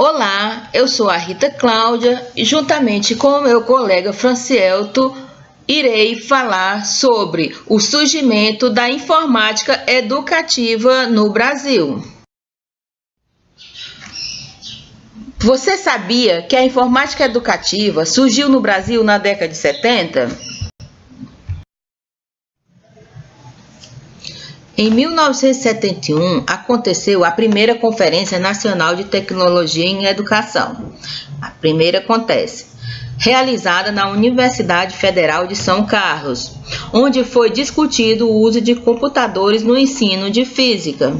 Olá, eu sou a Rita Cláudia e juntamente com o meu colega Francielto irei falar sobre o surgimento da informática educativa no Brasil. Você sabia que a informática educativa surgiu no Brasil na década de 70? Em 1971, aconteceu a primeira Conferência Nacional de Tecnologia em Educação. A primeira acontece, realizada na Universidade Federal de São Carlos, onde foi discutido o uso de computadores no ensino de física.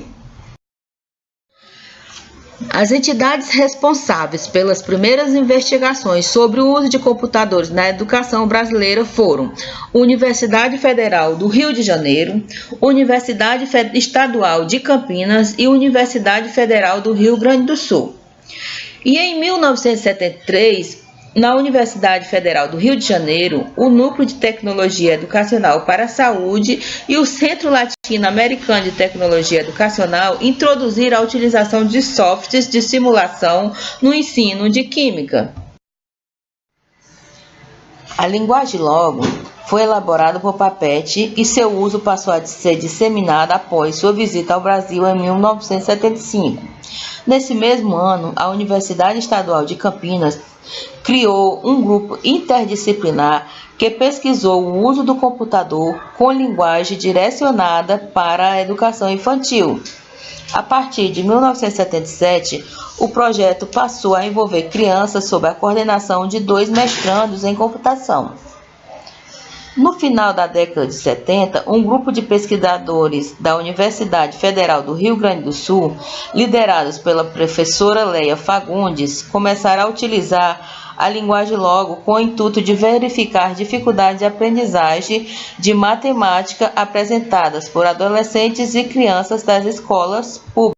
As entidades responsáveis pelas primeiras investigações sobre o uso de computadores na educação brasileira foram Universidade Federal do Rio de Janeiro, Universidade Estadual de Campinas e Universidade Federal do Rio Grande do Sul. E em 1973, na Universidade Federal do Rio de Janeiro, o Núcleo de Tecnologia Educacional para a Saúde e o Centro Latino-Americano de Tecnologia Educacional introduziram a utilização de softwares de simulação no ensino de Química. A linguagem Logo foi elaborada por Papete e seu uso passou a ser disseminado após sua visita ao Brasil em 1975. Nesse mesmo ano, a Universidade Estadual de Campinas criou um grupo interdisciplinar que pesquisou o uso do computador com linguagem direcionada para a educação infantil. A partir de 1977, o projeto passou a envolver crianças sob a coordenação de 2 mestrandos em computação. No final da década de 70, um grupo de pesquisadores da Universidade Federal do Rio Grande do Sul, liderados pela professora Leia Fagundes, começaram a utilizar a linguagem Logo com o intuito de verificar dificuldades de aprendizagem de matemática apresentadas por adolescentes e crianças das escolas públicas.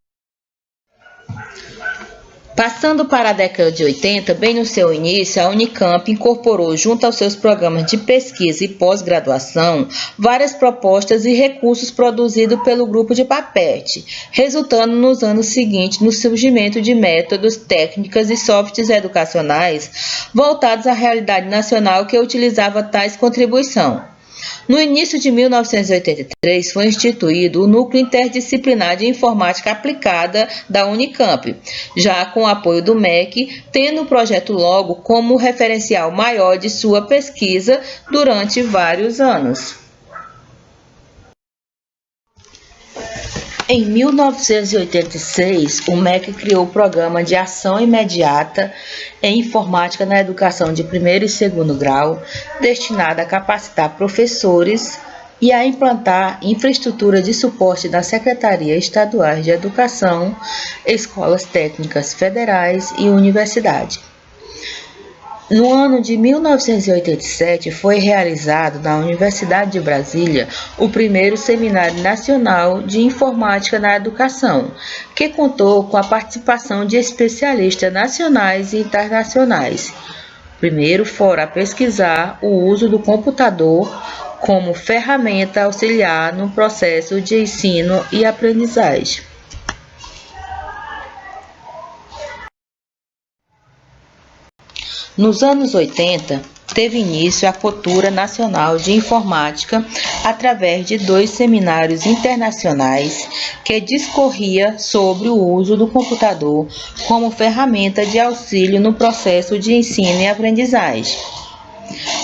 Passando para a década de 80, bem no seu início, a Unicamp incorporou junto aos seus programas de pesquisa e pós-graduação várias propostas e recursos produzidos pelo grupo de Papete, resultando nos anos seguintes no surgimento de métodos, técnicas e softwares educacionais voltados à realidade nacional que utilizava tais contribuições. No início de 1983, foi instituído o Núcleo Interdisciplinar de Informática Aplicada da Unicamp, já com o apoio do MEC, tendo o projeto Logo como referencial maior de sua pesquisa durante vários anos. Em 1986, o MEC criou o Programa de Ação Imediata em Informática na Educação de primeiro e segundo grau, destinado a capacitar professores e a implantar infraestrutura de suporte das Secretarias Estaduais de Educação, escolas técnicas federais e universidade. No ano de 1987, foi realizado na Universidade de Brasília o primeiro Seminário Nacional de Informática na Educação, que contou com a participação de especialistas nacionais e internacionais. Primeiro fora a pesquisar o uso do computador como ferramenta auxiliar no processo de ensino e aprendizagem. Nos anos 80, teve início a Cultura Nacional de Informática através de 2 seminários internacionais que discorria sobre o uso do computador como ferramenta de auxílio no processo de ensino e aprendizagem.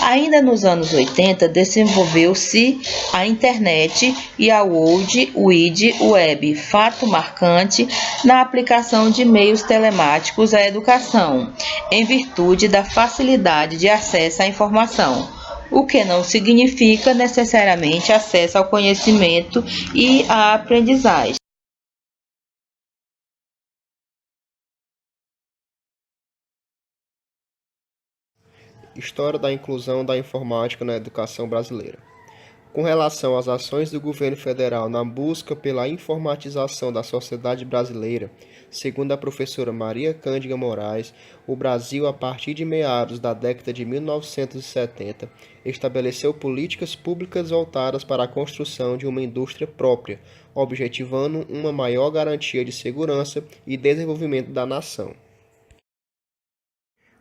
Ainda nos anos 80, desenvolveu-se a internet e a World Wide Web, fato marcante na aplicação de meios telemáticos à educação, em virtude da facilidade de acesso à informação, o que não significa necessariamente acesso ao conhecimento e à aprendizagem. História da inclusão da informática na educação brasileira. Com relação às ações do governo federal na busca pela informatização da sociedade brasileira, segundo a professora Maria Cândida Moraes, o Brasil, a partir de meados da década de 1970, estabeleceu políticas públicas voltadas para a construção de uma indústria própria, objetivando uma maior garantia de segurança e desenvolvimento da nação.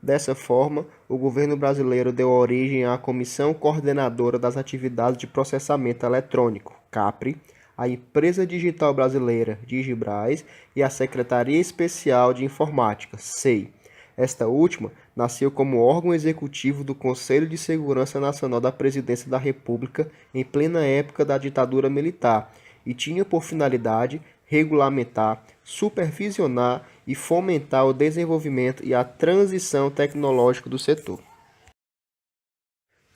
Dessa forma, o governo brasileiro deu origem à Comissão Coordenadora das Atividades de Processamento Eletrônico, CAPRE, a Empresa Digital Brasileira, Digibras, e a Secretaria Especial de Informática, SEI. Esta última nasceu como órgão executivo do Conselho de Segurança Nacional da Presidência da República em plena época da ditadura militar e tinha por finalidade regulamentar, supervisionar e fomentar o desenvolvimento e a transição tecnológica do setor.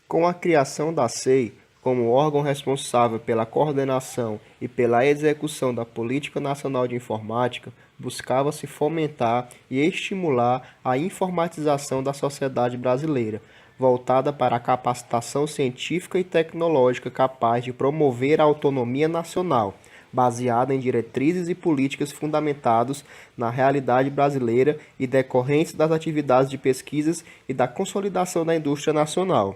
Com a criação da SEI, como órgão responsável pela coordenação e pela execução da Política Nacional de Informática, buscava-se fomentar e estimular a informatização da sociedade brasileira, voltada para a capacitação científica e tecnológica capaz de promover a autonomia nacional, baseada em diretrizes e políticas fundamentados na realidade brasileira e decorrentes das atividades de pesquisas e da consolidação da indústria nacional.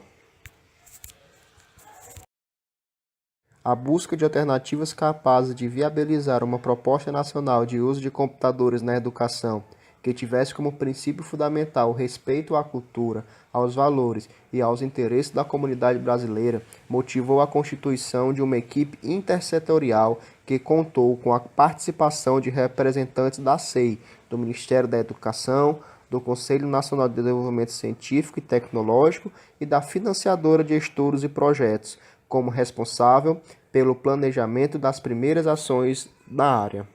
A busca de alternativas capazes de viabilizar uma proposta nacional de uso de computadores na educação, que tivesse como princípio fundamental o respeito à cultura, aos valores e aos interesses da comunidade brasileira, motivou a constituição de uma equipe intersetorial que contou com a participação de representantes da SEI, do Ministério da Educação, do Conselho Nacional de Desenvolvimento Científico e Tecnológico e da financiadora de estudos e projetos, como responsável pelo planejamento das primeiras ações na área.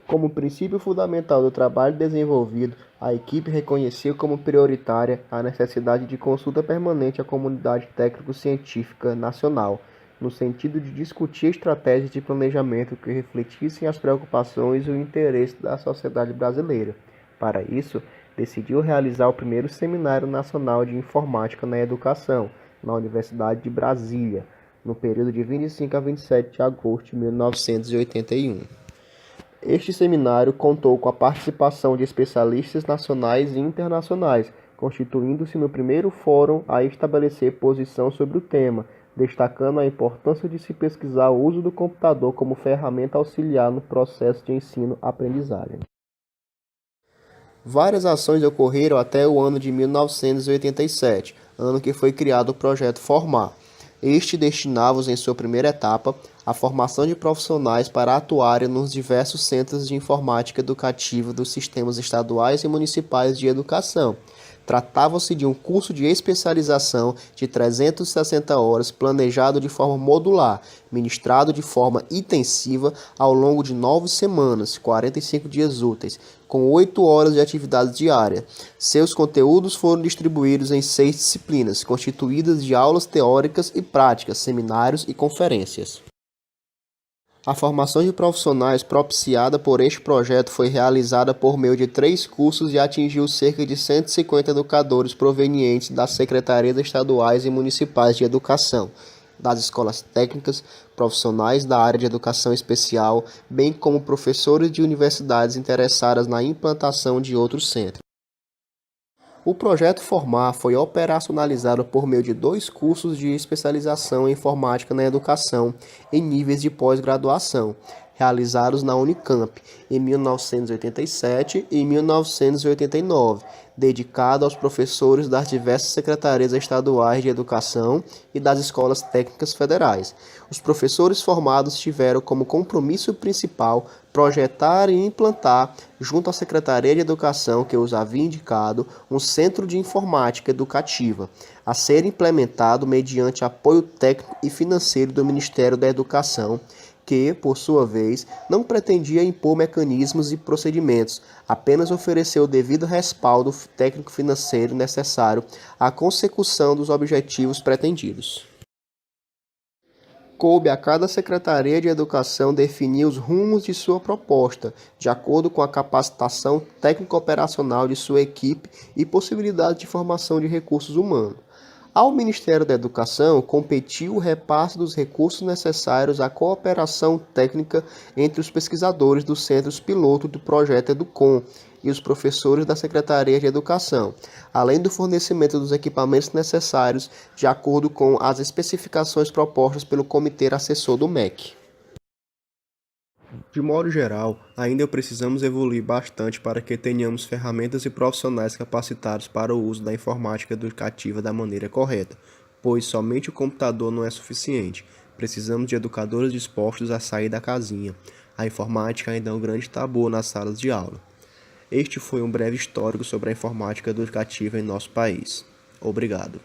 Como princípio fundamental do trabalho desenvolvido, a equipe reconheceu como prioritária a necessidade de consulta permanente à comunidade técnico-científica nacional, no sentido de discutir estratégias de planejamento que refletissem as preocupações e o interesse da sociedade brasileira. Para isso, decidiu realizar o primeiro Seminário Nacional de Informática na Educação, na Universidade de Brasília, no período de 25 a 27 de agosto de 1981. Este seminário contou com a participação de especialistas nacionais e internacionais, constituindo-se no primeiro fórum a estabelecer posição sobre o tema, destacando a importância de se pesquisar o uso do computador como ferramenta auxiliar no processo de ensino-aprendizagem. Várias ações ocorreram até o ano de 1987, ano que foi criado o Projeto Formar. Este destinava-os, em sua primeira etapa, à formação de profissionais para atuarem nos diversos centros de informática educativa dos sistemas estaduais e municipais de educação. Tratava-se de um curso de especialização de 360 horas, planejado de forma modular, ministrado de forma intensiva ao longo de 9 semanas, 45 dias úteis, com 8 horas de atividade diária. Seus conteúdos foram distribuídos em 6 disciplinas, constituídas de aulas teóricas e práticas, seminários e conferências. A formação de profissionais propiciada por este projeto foi realizada por meio de 3 cursos e atingiu cerca de 150 educadores provenientes das secretarias estaduais e municipais de educação, das escolas técnicas, profissionais da área de educação especial, bem como professores de universidades interessadas na implantação de outros centros. O projeto Formar foi operacionalizado por meio de 2 cursos de especialização em informática na educação em níveis de pós-graduação, realizados na Unicamp em 1987 e 1989, dedicado aos professores das diversas secretarias estaduais de educação e das escolas técnicas federais. Os professores formados tiveram como compromisso principal projetar e implantar, junto à Secretaria de Educação que os havia indicado, um centro de informática educativa, a ser implementado mediante apoio técnico e financeiro do Ministério da Educação, que, por sua vez, não pretendia impor mecanismos e procedimentos, apenas ofereceu o devido respaldo técnico-financeiro necessário à consecução dos objetivos pretendidos. Coube a cada Secretaria de Educação definir os rumos de sua proposta, de acordo com a capacitação técnico-operacional de sua equipe e possibilidade de formação de recursos humanos. Ao Ministério da Educação competiu o repasse dos recursos necessários à cooperação técnica entre os pesquisadores dos centros piloto do projeto Educom e os professores da Secretaria de Educação, além do fornecimento dos equipamentos necessários de acordo com as especificações propostas pelo Comitê Assessor do MEC. De modo geral, ainda precisamos evoluir bastante para que tenhamos ferramentas e profissionais capacitados para o uso da informática educativa da maneira correta, pois somente o computador não é suficiente. Precisamos de educadores dispostos a sair da casinha. A informática ainda é um grande tabu nas salas de aula. Este foi um breve histórico sobre a informática educativa em nosso país. Obrigado.